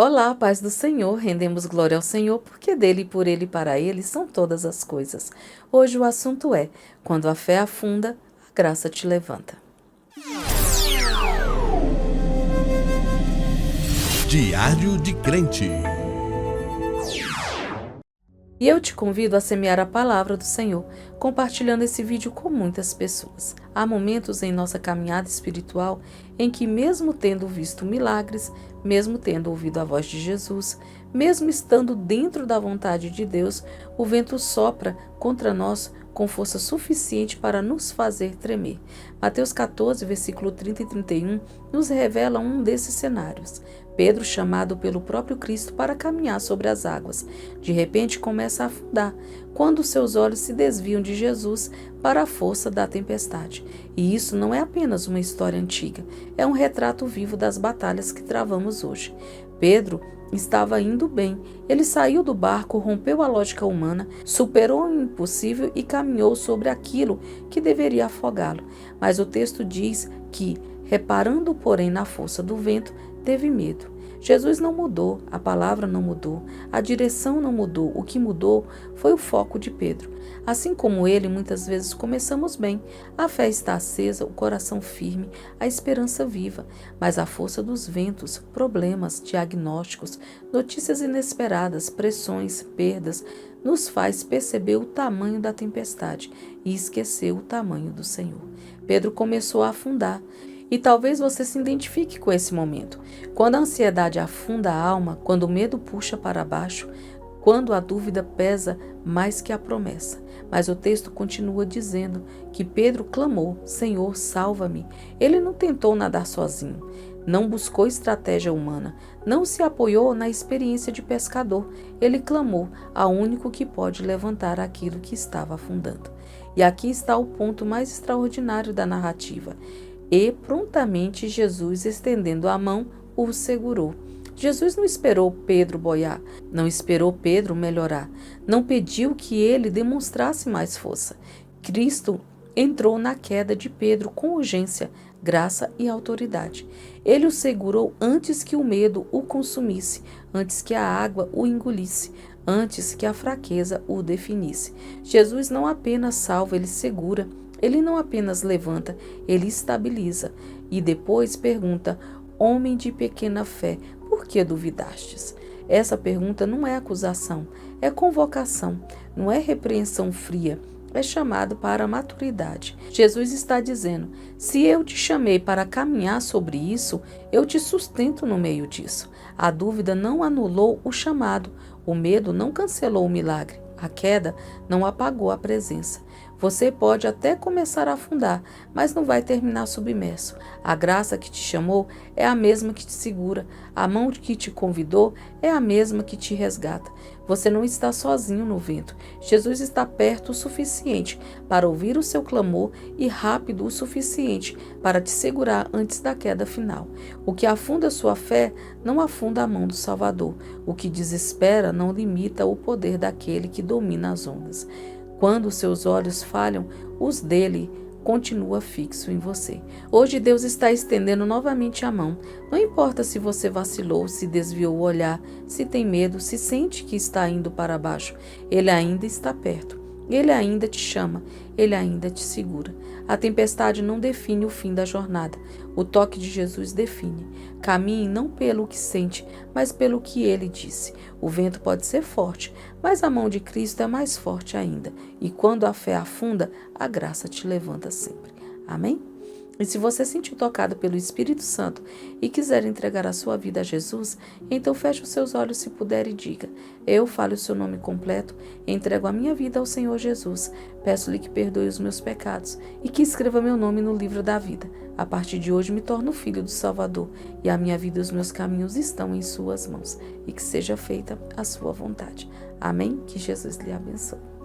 Olá, paz do Senhor, rendemos glória ao Senhor, porque dele, por ele e para ele são todas as coisas. Hoje o assunto é: quando a fé afunda, a graça te levanta. Diário de Crente. E eu te convido a semear a palavra do Senhor, compartilhando esse vídeo com muitas pessoas. Há momentos em nossa caminhada espiritual em que, mesmo tendo visto milagres, mesmo tendo ouvido a voz de Jesus, mesmo estando dentro da vontade de Deus, o vento sopra contra nós com força suficiente para nos fazer tremer. Mateus 14, versículo 30 e 31, nos revela um desses cenários. Pedro, chamado pelo próprio Cristo para caminhar sobre as águas, de repente começa a afundar, quando seus olhos se desviam de Jesus para a força da tempestade. E isso não é apenas uma história antiga, é um retrato vivo das batalhas que travamos hoje. Pedro estava indo bem. Ele saiu do barco, rompeu a lógica humana, superou o impossível e caminhou sobre aquilo que deveria afogá-lo. Mas o texto diz que, reparando, porém, na força do vento, teve medo. Jesus não mudou, a palavra não mudou, a direção não mudou, o que mudou foi o foco de Pedro. Assim como ele, muitas vezes começamos bem, a fé está acesa, o coração firme, a esperança viva, mas a força dos ventos, problemas, diagnósticos, notícias inesperadas, pressões, perdas, nos faz perceber o tamanho da tempestade e esquecer o tamanho do Senhor. Pedro começou a afundar. E talvez você se identifique com esse momento. Quando a ansiedade afunda a alma, quando o medo puxa para baixo, quando a dúvida pesa mais que a promessa. Mas o texto continua dizendo que Pedro clamou: Senhor, salva-me. Ele não tentou nadar sozinho, não buscou estratégia humana, não se apoiou na experiência de pescador. Ele clamou ao único que pode levantar aquilo que estava afundando. E aqui está o ponto mais extraordinário da narrativa. E prontamente Jesus, estendendo a mão, o segurou. Jesus não esperou Pedro boiar, não esperou Pedro melhorar, não pediu que ele demonstrasse mais força. Cristo entrou na queda de Pedro com urgência, graça e autoridade. Ele o segurou antes que o medo o consumisse, antes que a água o engolisse, antes que a fraqueza o definisse. Jesus não apenas salva, ele segura. Ele não apenas levanta, ele estabiliza. E depois pergunta: homem de pequena fé, por que duvidastes? Essa pergunta não é acusação, é convocação, não é repreensão fria, é chamado para a maturidade. Jesus está dizendo: se eu te chamei para caminhar sobre isso, eu te sustento no meio disso. A dúvida não anulou o chamado, o medo não cancelou o milagre, a queda não apagou a presença. Você pode até começar a afundar, mas não vai terminar submerso. A graça que te chamou é a mesma que te segura. A mão que te convidou é a mesma que te resgata. Você não está sozinho no vento. Jesus está perto o suficiente para ouvir o seu clamor e rápido o suficiente para te segurar antes da queda final. O que afunda sua fé não afunda a mão do Salvador. O que desespera não limita o poder daquele que domina as ondas. Quando seus olhos falham, os dele continua fixo em você. Hoje Deus está estendendo novamente a mão. Não importa se você vacilou, se desviou o olhar, se tem medo, se sente que está indo para baixo. Ele ainda está perto. Ele ainda te chama, ele ainda te segura. A tempestade não define o fim da jornada. O toque de Jesus define. Caminhe não pelo que sente, mas pelo que ele disse. O vento pode ser forte, mas a mão de Cristo é mais forte ainda. E quando a fé afunda, a graça te levanta sempre. Amém? E se você se sentiu tocado pelo Espírito Santo e quiser entregar a sua vida a Jesus, então feche os seus olhos se puder e diga: eu falo o seu nome completo, entrego a minha vida ao Senhor Jesus, peço-lhe que perdoe os meus pecados e que escreva meu nome no livro da vida. A partir de hoje me torno filho do Salvador e a minha vida e os meus caminhos estão em suas mãos e que seja feita a sua vontade. Amém? Que Jesus lhe abençoe.